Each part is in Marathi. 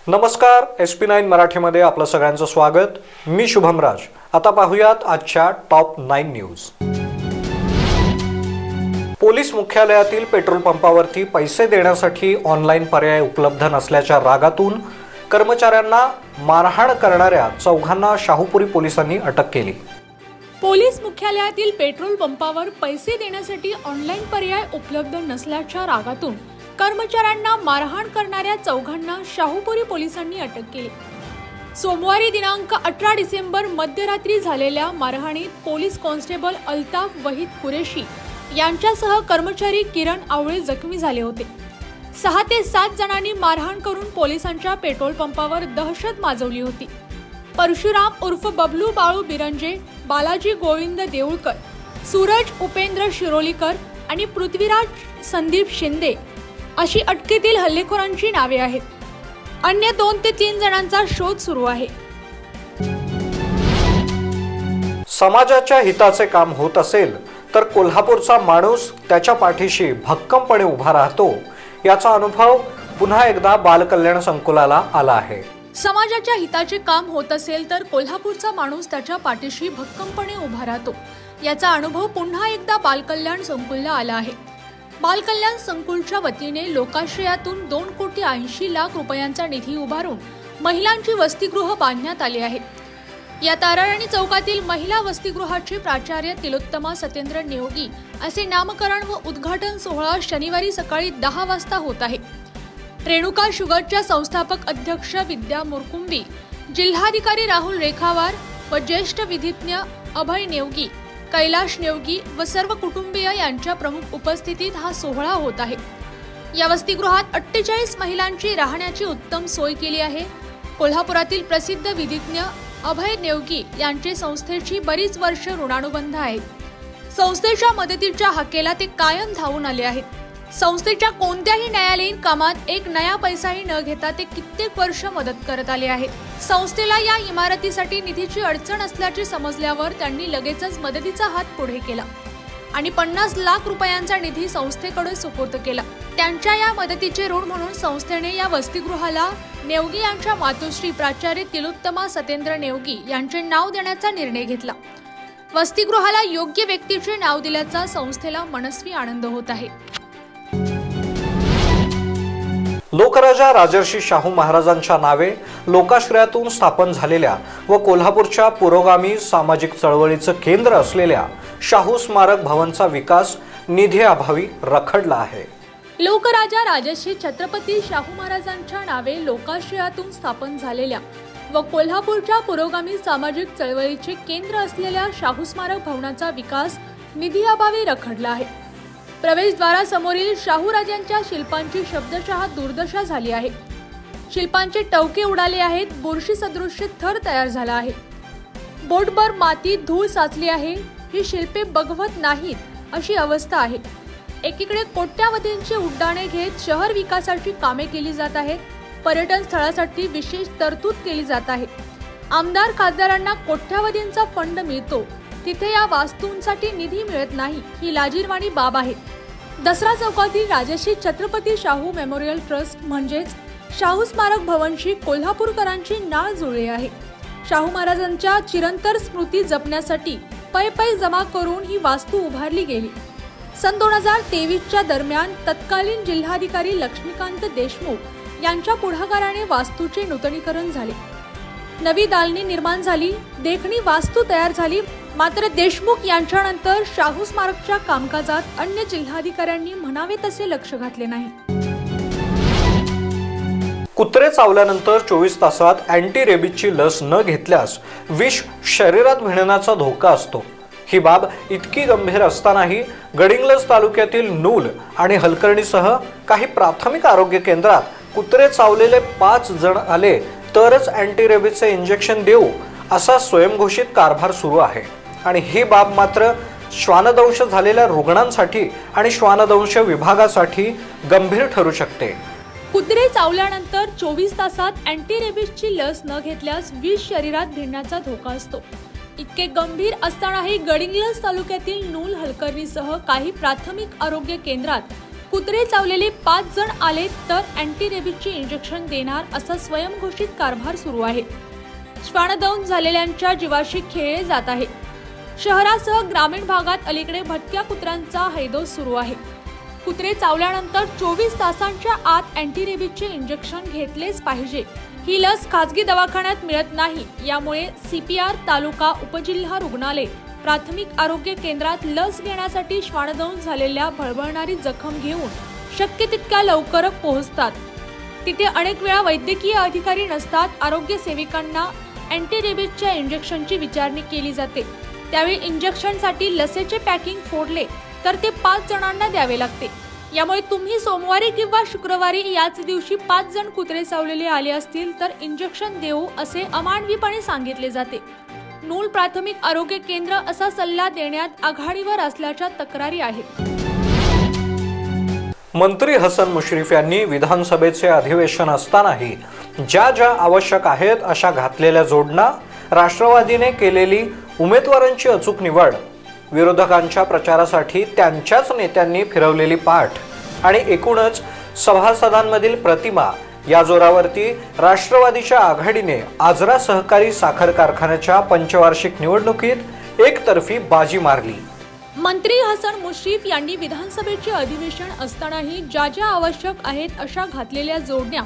नमस्कार, SP9 मराठीमध्ये आपलं सगळ्यांचं स्वागत। मी शुभम राज। आता पाहूयात आजच्या टॉप 9 न्यूज। पोलीस मुख्यालयातील पेट्रोल पंपावरती पैसे देण्यासाठी ऑनलाईन पर्याय उपलब्ध नसल्याच्या रागातून कर्मचाऱ्यांना मारहाण करणाऱ्या चौघांना शाहूपुरी पोलिसांनी अटक केली। पोलीस मुख्यालयातील पेट्रोल पंपावर पैसे देण्यासाठी ऑनलाईन पर्याय उपलब्ध नसल्याच्या रागातून कर्मचाऱ्यांना मारहाण करणाऱ्या चौघांना शाहूपुरी पोलिसांनी अटक केली। सोमवारी दिनांक 18 डिसेंबर मध्यरात्री झालेल्या मारहाणीत पोलीस कॉन्स्टेबल अल्ताफ वहीद कुरेशी यांच्यासह कर्मचारी किरण आवळे जखमी झाले होते। 6 ते 7 जणांनी मारहाण करून पोलिसांच्या पेट्रोल पंपावर दहशत माजवली होती। परशुराम उर्फ बबलू बाळू बिरंजे, बालाजी गोविंद देऊळकर, सूरज उपेंद्र शिरोलीकर आणि पृथ्वीराज संदीप शिंदे अशी अटकेतील हल्लेखोरांची नावे आहेत। अन्य 2 ते 3 जणांचा शोध सुरू आहे। समाजाच्या हिताचे काम होत असेल तर कोल्हापूरचा माणूस त्याच्या पाठीशी भक्कमपणे उभा राहतो, याचा अनुभव पुन्हा एकदा बालकल्याण संकुलाला आला आहे। समाजाच्या हिताचे काम होत असेल तर कोल्हापूरचा माणूस त्याच्या पाठीशी भक्कमपणे उभा राहतो, याचा अनुभव पुन्हा एकदा बालकल्याण संकुलला आला आहे। बालकल्याण संकुलच्या वतीने लोकाश्रयातून 2,80,00,000 रुपयांचा निधी उभारून महिलांची वसतिगृह बांधण्यात आली आहेत। या ताराराणी चौकातील महिला वसतिगृहाचे प्राचार्य तिलोत्तमा सत्येंद्र नेवगी असे नामकरण व उद्घाटन सोहळा शनिवारी सकाळी 10 वाजता होत आहे। रेणुका शुगरच्या संस्थापक अध्यक्ष विद्या मुरकुंबी, जिल्हाधिकारी राहुल रेखावार व ज्येष्ठ विधिज्ञ अभय नेवगी, कैलाश नेवगी व सर्व कुटुंबीय यांच्या प्रमुख उपस्थितीत हा सोहळा होत आहे। या वसतिगृहात 48 महिलांची राहण्याची उत्तम सोय केली आहे। कोल्हापुरातील प्रसिद्ध विधिज्ञ अभय नेवगी यांचे संस्थेची बरीच वर्ष ऋणानुबंध आहेत। संस्थेच्या मदतीच्या हाकेला ते कायम धावून आले आहेत। संस्थेच्या कोणत्याही न्यायालयीन कामात एक नया पैसाही न घेता ते कित्येक वर्ष मदत करत आले आहेत। संस्थेला या इमारतीसाठी निधीची अडचण असल्याचे समजल्यावर त्यांनी लगेचच मदतीचा हात पुढे केला आणि 50 लाख रुपयांचा निधी संस्थेकडे सुपूर्द केला। त्यांच्या या मदतीचे ऋण म्हणून संस्थेने या वसतिगृहाला नेवगी यांच्या मातोश्री प्राचार्य तिलोत्तमा सत्येंद्र नेवगी यांचे नाव देण्याचा निर्णय घेतला। वसतिगृहाला योग्य व्यक्तीचे नाव दिल्याचा संस्थेला मनस्वी आनंद होत आहे। लोकराजा राजर्षी शाहू महाराजांच्या नावे लोकाश्रयातून स्थापन झालेल्या व कोल्हापूरच्या पुरोगामी सामाजिक चळवळीचं केंद्र असलेल्या शाहू स्मारक भवनचा विकास निधीअभावी रखडला आहे। लोकराजा राजर्षी छत्रपती शाहू महाराजांच्या नावे लोकाश्रयातून स्थापन झालेल्या व कोल्हापूरच्या पुरोगामी सामाजिक चळवळीचे केंद्र असलेल्या शाहू स्मारक भवनाचा विकास निधीअभावी रखडला आहे। प्रवेशद्वारासमोरील शाहू राजांच्या शिल्पांची शब्दशः दुर्दशा झाली आहे। शिल्पांचे टवके उडाले आहेत, बुरशी सदृश्य थर तयार झाला आहे, बोटभर माती धूळ साचली आहे, ही शिल्पे बघवत नाहीत अशी अवस्था आहे। एकीकडे कोट्यावधींची उड्डाणे घेत शहर विकासाची कामे केली जात आहेत, पर्यटन स्थळासाठी विशेष तरतूद केली जात आहे। आमदार खासदारांना कोट्यावधींचा फंड मिळतो, तिथे या वास्तूंसाठी निधी मिळत नाही, ही लाजिरवाणी बाब आहे। दसरा चौकातील राजर्षी छत्रपती शाहू मेमोरियल ट्रस्ट म्हणजेच शाहू स्मारक भवनशी कोल्हापूरकरांची नाळ जुळली आहे। शाहू महाराजांच्या चिरंतर स्मृती जपण्यासाठी पै जमा करून ही वास्तू उभारली गेली। सन 2023च्या दरम्यान तत्कालीन जिल्हाधिकारी लक्ष्मीकांत देशमुख यांच्या पुढाकाराने वास्तूचे नूतनीकरण झाले, नवी दालनी निर्माण झाली, देखणी वास्तू तयार झाली। मात्र देशमुख यांच्यानंतर शाहू स्मारकच्या कामकाजात अन्य जिल्हाधिकाऱ्यांनी म्हणावे तसे लक्ष घातले नाही। कुत्रे चावल्यानंतर 24 तासात अँटी रेबीजची लस न घेतल्यास विष शरीरात भिडण्याचा धोका असतो। ही बाब इतकी गंभीर असतानाही गडिंग्लज तालुक्यातील नूल आणि हलकर्णीसह काही प्राथमिक आरोग्य केंद्रात कुत्रे चावलेले 5 जण आले तरच अँटी रेबीजचे इंजेक्शन देऊ असा स्वयंघोषित कारभार सुरू आहे आणि ही बाब मात्र श्वानदंश झालेल्या रुग्णांसाठी आणि श्वानदंश विभागासाठी गंभीर ठरू शकते। कुत्रे चावल्यानंतर 24 तासात अँटी रेबीजची लस न घेतल्यास विष शरीरात भिडण्याचा धोका असतो। इतके गंभीर असतानाही गडिंग्लज तालुक्यातील नूल हलकर्णीसह काही प्राथमिक आरोग्य केंद्रात कुत्रे चावलेले 5 जण आले तर अँटी रेबीजचे इंजेक्शन देणार असा स्वयंघोषित कारभार सुरू आहे। श्वानदंश झालेल्यांच्या जीवाशी खेळले जात आहे। शहरासह ग्रामीण भागात अलीकडे भटक्या कुत्र्यांचा हैदोस सुरू आहे। कुत्रे चावल्यानंतर 24 तासांच्या आत अँटी रेबीजचे इंजेक्शन घेतलेच पाहिजे। ही लस खासगी दवाखान्यात मिळत नाही, यामुळे CPR तालुका उपजिल्हा रुग्णालय प्राथमिक आरोग्य केंद्रात लस घेण्यासाठी श्वानदंश झालेल्या भळभळणारी जखम घेऊन शक्य तितक्या लवकर पोहोचतात। तिथे अनेक वेळा वैद्यकीय अधिकारी नसतात। आरोग्य सेविकांना अँटी रेबीजच्या इंजेक्शनची विचारणी केली जाते। त्यावेळी इंजेक्शनसाठी लसेचे पॅकिंग फोडले तर ते 5 जणांना द्यावे लागते। यामुळे तुम्ही सोमवारी किंवा शुक्रवारी याच दिवशी 5 जण कुत्रे चावलेले आले असतील तर इंजेक्शन देऊ असे अमानवीपणे सांगितले जाते। नूल प्राथमिक आरोग्य केंद्र असा सल्ला देण्यात आघाडीवर असल्याच्या तक्रारी आहेत। मंत्री हसन मुश्रीफ यांनी विधानसभेचे अधिवेशन असतानाही ज्या आवश्यक आहेत अशा घातलेल्या जोडणा, राष्ट्रवादीने केलेली उमेदवारांची अचूक निवड, विरोधकांच्या प्रचारासाठी त्यांच्याच नेत्यांनी फिरवलेली पाठ आणि एकूणच सभासदांमधील प्रतिमा या जोरावरती राष्ट्रवादीच्या आघाडीने आजरा सहकारी साखर कारखान्याच्या पंचवार्षिक निवडणुकीत एकतर्फी बाजी मारली। मंत्री हसन मुश्रीफ यांनी विधानसभेचे अधिवेशन असतानाही ज्या आवश्यक आहेत अशा घातलेल्या जोडण्या,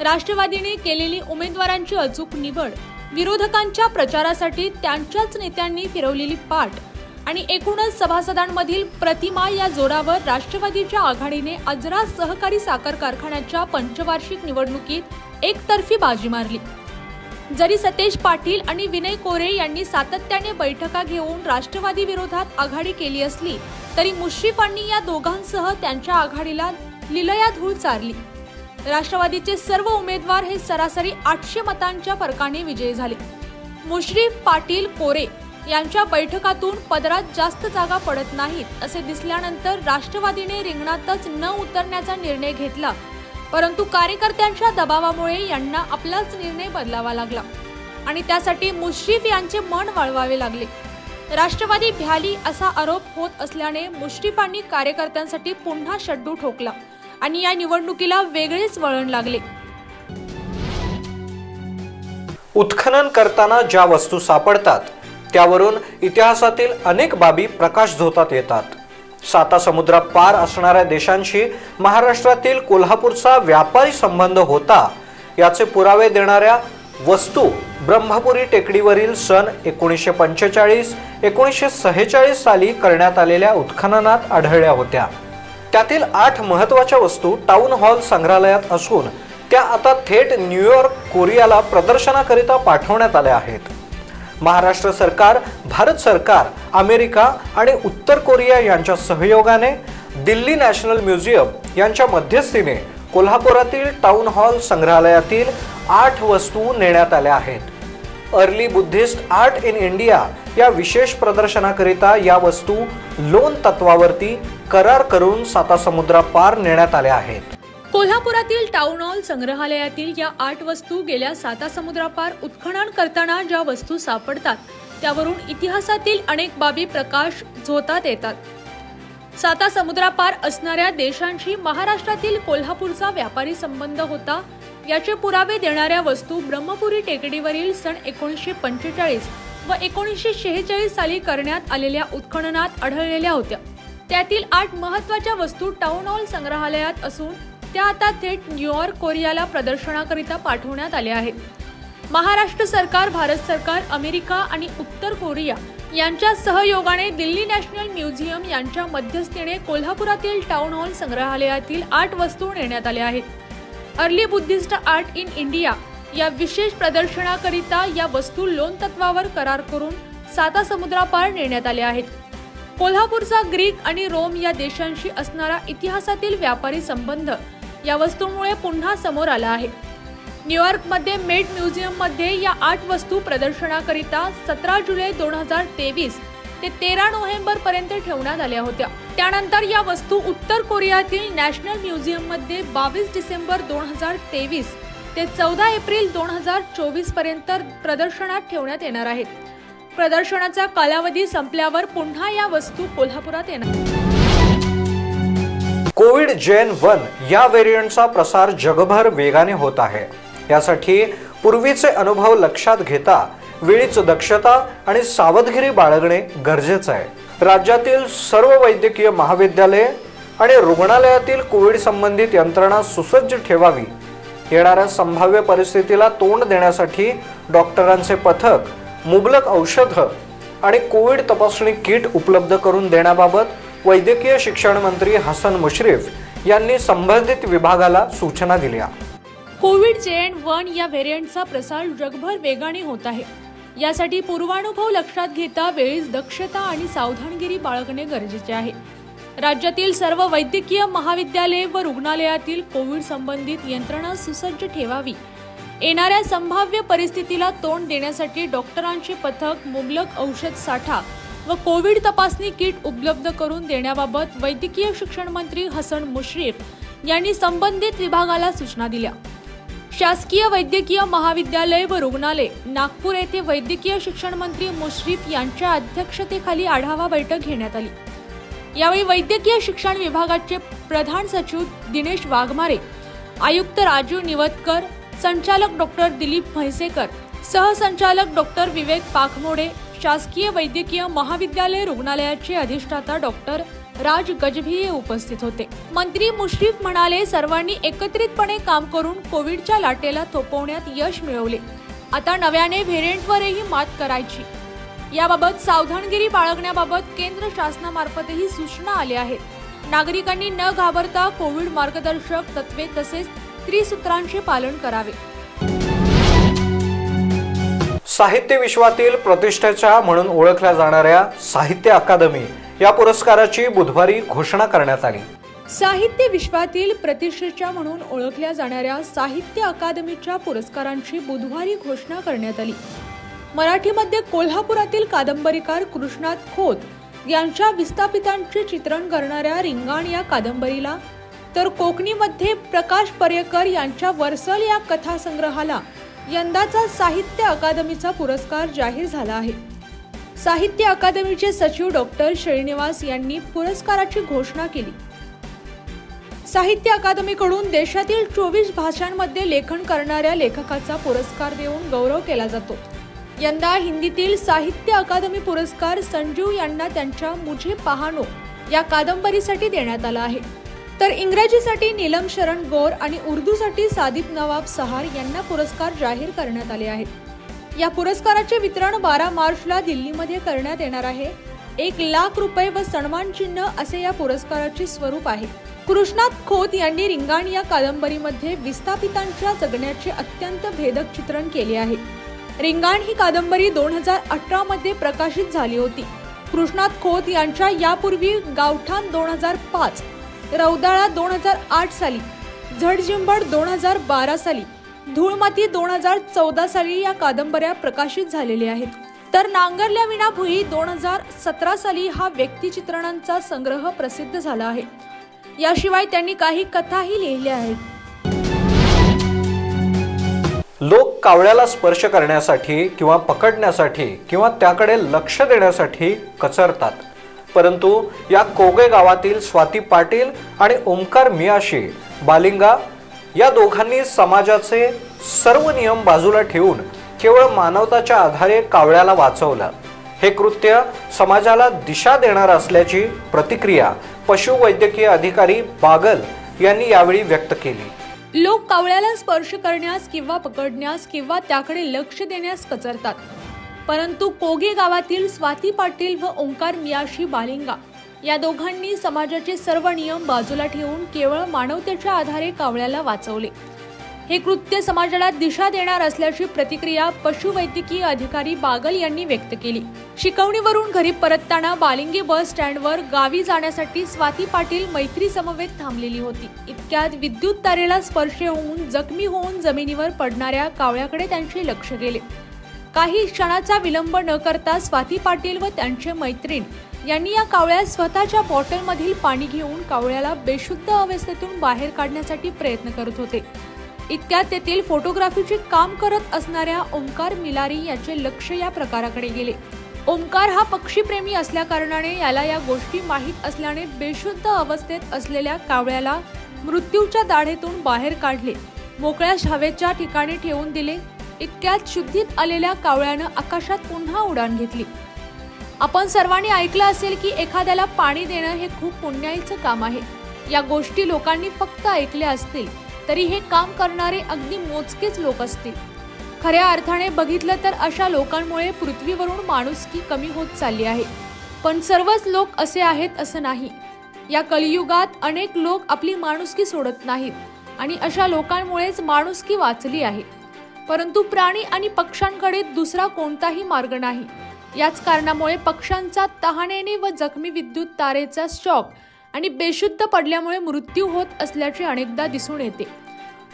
राष्ट्रवादीने केलेली उमेदवारांची अचूक निवड, विरोधकांच्या प्रचारासाठी त्यांच्याच नेत्यांनी फिरवलेली पाठ आणि एकूणच सभासदांमधील प्रतिमा या जोरावर राष्ट्रवादीच्या आघाडीने आजरा सहकारी साखर कारखान्याच्या पंचवार्षिक निवडणुकीत एकतर्फी बाजी मारली। जरी सतेज पाटील आणि विनय कोरे यांनी सातत्याने बैठका घेऊन राष्ट्रवादी विरोधात आघाडी केली असली तरी मुश्रीफांनी या दोघांसह त्यांच्या आघाडीला लिलया धूळ चारली। राष्ट्रवादीचे सर्व उमेदवार हे सरासरी 800 मतांच्या फरकाने विजयी झाले। मुश्रीफ, पाटील, कोरे यांच्या बैठकातून पदरात जास्त जागा पडत नाहीत असे दिसल्यानंतर राष्ट्रवादीने रिंगणातच न उतरण्याचा निर्णय घेतला, परंतु कार्यकर्त्यांच्या दबावामुळे यांना आपलाच निर्णय बदलावा लागला आणि त्यासाठी मुश्रीफ यांचे मन वळवावे लागले। राष्ट्रवादी भ्याली असा आरोप होत असल्याने मुश्रीफांनी कार्यकर्त्यांसाठी पुन्हा शड्डू ठोकला आणि या निवडणुकीला वेगळेच वळण लागले। उत्खनन करताना ज्या वस्तू सापडतात त्यावरून इतिहासातील अनेक बाबी प्रकाशझोतात येतात। 7 समुद्रापार असणाऱ्या देशांशी महाराष्ट्रातील कोल्हापूरचा व्यापारी संबंध होता याचे पुरावे देणाऱ्या वस्तू ब्रह्मपुरी टेकडीवरील सन 1945, 1946 साली करण्यात आलेल्या उत्खननात आढळल्या होत्या। त्यातील 8 महत्त्वाच्या वस्तू टाउन हॉल संग्रहालयात असून त्या आता थेट न्यूयॉर्क, कोरियाला प्रदर्शनाकरिता पाठवण्यात आल्या आहेत। महाराष्ट्र सरकार, भारत सरकार, अमेरिका आणि उत्तर कोरिया यांच्या सहयोगाने दिल्ली नॅशनल म्युझियम यांच्या मध्यस्थीने कोल्हापुरातील टाउन हॉल संग्रहालयातील 8 वस्तू नेण्यात आल्या आहेत। Early Buddhist art in India या विशेष प्रदर्शनाकरिता या वस्तू लोन तत्वावरती करार करून 7 समुद्रापार नेण्यात आल्या आहेत। कोल्हापुरातील टाउन हॉल संग्रहालयातील या 8 वस्तू गेल्या 7 समुद्रापार उत्खनन करताना ज्या वस्तू सापडतात त्यावरून इतिहासातील अनेक बाबी प्रकाश झोतात येतात। 7 समुद्रापार असणाऱ्या देशांशी महाराष्ट्रातील कोल्हापूरचा व्यापारी संबंध होता याचे पुरावे देणाऱ्या वस्तू ब्रह्मपुरी टेकडीवरील सन 1945 व 1946 साली करण्यात आलेल्या उत्खननात आढळलेल्या होत्या। त्यातील 8 महत्त्वाच्या वस्तू टाउन हॉल संग्रहालयात असून त्या आता थेट न्यूयॉर्क, कोरियाला प्रदर्शनाकरिता पाठवण्यात आल्या आहेत। महाराष्ट्र सरकार, भारत सरकार, अमेरिका आणि उत्तर कोरिया यांच्या सहयोगाने दिल्ली नॅशनल म्युझियम यांच्या मध्यस्थीने कोल्हापुरातील टाउन हॉल संग्रहालयातील 8 वस्तू नेण्यात आल्या आहेत। Early Buddhist art in India या विशेष प्रदर्शनाकरिता या वस्तू लोन तत्वावर करार करून 7 समुद्रापार नेण्यात आल्या आहेत। कोल्हापूरचा ग्रीक आणि रोम या देशांशी असणारा इतिहासातील व्यापारी संबंध या वस्तूंमुळे पुन्हा समोर आला आहे। न्यूयॉर्कमध्ये मेट म्युझियममध्ये या 8 वस्तू प्रदर्शनाकरिता 17 जुलै 2023 ते 13 नोव्हेंबर पर्यंत ठेवण्यात आल्या होत्या। त्यानंतर या वस्तू उत्तर कोरियातील नॅशनल म्युझियममध्ये 22 डिसेंबर 2023 ते 14 एप्रिल 2024 पर्यंत प्रदर्शनात ठेवण्यात येणार आहेत। प्रदर्शनाचा कालावधी संपल्यावर पुन्हा या वस्तू कोल्हापुरात येणार। कोविड JN.1 या व्हेरियंटचा प्रसार जगभर वेगाने होत आहे। यासाठी पूर्वीचे अनुभव लक्षात घेता वेळीच दक्षता आणि सावधगिरी बाळगणे गरजेचे आहे। राज्यातील सर्व वैद्यकीय महाविद्यालये आणि रुग्णालयातील कोविड संबंधित यंत्रणा सुसज्ज ठेवावी। येणाऱ्या संभाव्य परिस्थितीला तोंड देण्यासाठी डॉक्टरांचे पथक, मुबलक औषधं आणि कोविड तपासणी किट उपलब्ध करून देण्याबाबत वैद्यकीय शिक्षण मंत्री हसन मुश्रीफ यांनी संबंधित विभागाला सूचना दिल्या। कोविड JN.1 या व्हेरियंटचा प्रसार जगभर वेगाने होत आहे। यासाठी पूर्वानुभव लक्षात घेता वेळीच दक्षता आणि सावधानगिरी बाळगणे गरजेचे आहे। राज्यातील सर्व वैद्यकीय महाविद्यालये व रुग्णालयातील कोविड संबंधित यंत्रणा सुसज्ज ठेवावी। येणाऱ्या संभाव्य परिस्थितीला तोंड देण्यासाठी डॉक्टरांचे पथक, मुबलक औषध साठा व कोविड तपासणी किट उपलब्ध करून देण्याबाबत वैद्यकीय शिक्षण मंत्री हसन मुश्रीफ यांनी संबंधित विभागाला सूचना दिल्या। शासकीय वैद्यकीय महाविद्यालय व रुग्णालय नागपूर येथे वैद्यकीय शिक्षण मंत्री मुश्रीफ यांच्या अध्यक्षतेखाली आढावा बैठक घेण्यात आली। यावेळी वैद्यकीय शिक्षण विभागाचे प्रधान सचिव दिनेश वाघमारे, आयुक्त राजू निवतकर, संचालक डॉक्टर दिलीप म्हैसेकर, सहसंचालक डॉक्टर विवेक पाखमोडे, शासकीय वैद्यकीय महाविद्यालय रुग्णालयाचे अधिष्ठाता डॉक्टर राज गजभिये उपस्थित होते। मंत्री मुश्रीफ म्हणाले, सर्वांनी एकत्रितपणे काम करून कोविडच्या लाटेला थोपवण्यात यश मिळवले। आता नव्याने व्हेरियंटवरही मात करायची। याबाबत सावधानगिरी बाळगण्याबाबत केंद्र शासनामार्फतही सूचना आल्या आहेत। नागरिकांनी न घाबरता कोविड मार्गदर्शक तत्वे तसेच त्रिसूत्रांचे पालन करावे। साहित्य विश्वातील प्रतिष्ठेच्या म्हणून ओळखल्या जाणाऱ्या साहित्य अकादमी या पुरस्काराची बुधवारी घोषणा करण्यात आली। साहित्य विश्वातील प्रतिष्ठेच्या म्हणून ओळखल्या जाणाऱ्या साहित्य अकादमीच्या पुरस्कारांची बुधवारी घोषणा करण्यात आली। मराठीमध्ये कोल्हापुरातील कादंबरीकार कृष्णात खोत यांच्या विस्थापितांचे चित्रण करणाऱ्या रिंगाण या कादंबरीला, तर कोकणीमध्ये प्रकाश पर्यकर यांच्या वरसल या कथासंग्रहाला यंदाचा साहित्य अकादमीचा पुरस्कार जाहीर झाला आहे। साहित्य अकादमीचे सचिव डॉक्टर श्रीनिवास यांनी पुरस्काराची घोषणा केली। साहित्य अकादमीकडून देशातील 24 भाषांमध्ये लेखन करणाऱ्या लेखकाचा पुरस्कार देऊन गौरव केला जातो। यंदा हिंदीतील साहित्य अकादमी पुरस्कार संजीव यांना त्यांच्या मुझे पहानो या कादंबरीसाठी देण्यात आला आहे, तर इंग्रजीसाठी नीलम शरण गौर आणि उर्दूसाठी सादिक नवाब सहार यांना पुरस्कार जाहीर करण्यात आले आहेत। या पुरस्काराचे वितरण 12 मार्चला दिल्लीमध्ये करण्यात येणार आहे। 1 लाख रुपये व सन्मान चिन्ह असे या पुरस्काराचे स्वरूप आहे। कृष्णात खोत यांनी रिंगाण या कादंबरीमध्ये विस्थापितांच्या जगण्याचे अत्यंत भेदक चित्रण केले आहे। रिंगाण ही कादंबरी 2018 मध्ये प्रकाशित झाली होती। कृष्णात खोत यांच्या यापूर्वी गावठाण 2005, रौदाळा 2008 साली, झडजिंबड 2012 साली, धूळमाती 2014 साली या कादंबऱ्या प्रकाशित झालेल्या आहेत, तर नांगरल्या विना भुई 2017 साली हा व्यक्तिचित्रणांचा संग्रह प्रसिद्ध झाला आहे। याशिवाय त्यांनी काही कथाही लिहिल्या आहेत। लोक कावळ्याला स्पर्श करण्यासाठी किंवा पकडण्यासाठी किंवा त्याकडे लक्ष देण्यासाठी कचरतात, परंतु या कोगे गावातील स्वाती पाटील आणि ओमकार मियाशी बालिंगा या दोघांनी समाजाचे सर्व नियम बाजूला ठेवून केवळ मानवताच्या आधारे कावळ्याला वाचवलं। हे कृत्य समाजाला दिशा देणार असल्याची प्रतिक्रिया पशुवैद्यकीय अधिकारी बागल यांनी यावेळी व्यक्त केली। लोक कावळ्याला स्पर्श करण्यास किंवा पकडण्यास किंवा त्याकडे लक्ष देण्यास कचरतात, परंतु कोगे गावातील स्वाती पाटील व ओंकार मियाशी बालिंगा या दोघांनी समाजाचे सर्व नियम बाजूला ठेवून केवळ मानवतेच्या आधारे कावळ्याला वाचवले। हे कृत्य समाजाला दिशा देणार असल्याची प्रतिक्रिया पशुवैद्यकीय अधिकारी बागल यांनी व्यक्त केली। शिकवणीवरून घरी परतताना बालिंगी बस स्टँडवर गावी जाण्यासाठी स्वाती पाटील मैत्री समवेत थांबलेली होती। इतक्यात विद्युत तारेला स्पर्श होऊन जखमी होऊन जमिनीवर पडणाऱ्या कावळ्याकडे त्यांचे लक्ष गेले। काही क्षणाचा विलंब न करता स्वाती पाटील व त्यांचे मैत्रीण यांनी या कावळ्यास स्वतःच्या बॉटलमधील पाणी घेऊन कावळ्याला बेशुद्ध अवस्थेतून बाहेर काढण्यासाठी प्रयत्न करत होते। इतक्यात तेथील फोटोग्राफीचे काम करत असणाऱ्या ओंकार मिलारी याचे लक्ष या प्रकाराकडे गेले। ओमकार हा पक्षीप्रेमी असल्याकारणाने याला या गोष्टी माहीत असल्याने बेशुद्ध अवस्थेत असलेल्या कावळ्याला मृत्यूच्या दाढेतून बाहेर काढले, मोकळ्या हवेच्या ठिकाणी ठेवून दिले. इतक्यात शुद्धीत आलेल्या कावळ्यानं आकाशात पुन्हा उडान घेतली. आपण सर्वांनी ऐकलं असेल की एखाद्याला पाणी देणं हे खूप पुण्याईचं काम आहे. या गोष्टी लोकांनी फक्त ऐकल्या असतील तरी हे काम करणारे अगदी मोजकेच लोक असतील. खऱ्या अर्थाने बघितलं तर अशा लोकांमुळे पृथ्वीवरून माणुसकी कमी होत चालली आहे. पण सर्वच लोक असे आहेत असं नाही. या कलियुगात अनेक लोक आपली माणुसकी सोडत नाहीत आणि अशा लोकांमुळेच माणुसकी वाचली आहे. परंतु प्राणी आणि पक्ष्यांकडे दुसरा कोणताही मार्ग नाही. याच कारणामुळे पक्ष्यांचा तहानेने व जखमी विद्युत तारेचा शॉक आणि बेशुद्ध पडल्यामुळे मृत्यू होत असल्याचे अनेकदा दिसून येते.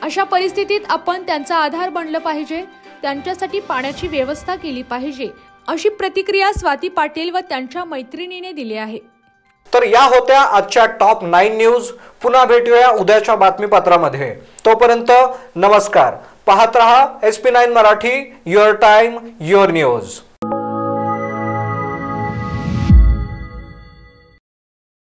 अशा परिस्थितीत आपण त्यांचा आधार बनलं पाहिजे, त्यांच्यासाठी पाण्याची व्यवस्था केली पाहिजे, अशी प्रतिक्रिया स्वाती पाटील व त्यांच्या मैत्रिणीने दिली आहे. तर या होत्या आजच्या टॉप 9 न्यूज. पुन्हा भेटूया उद्याच्या बातमीपत्रामध्ये. तोपर्यंत नमस्कार. पाहत रहा SP9 Marathi, your time your news.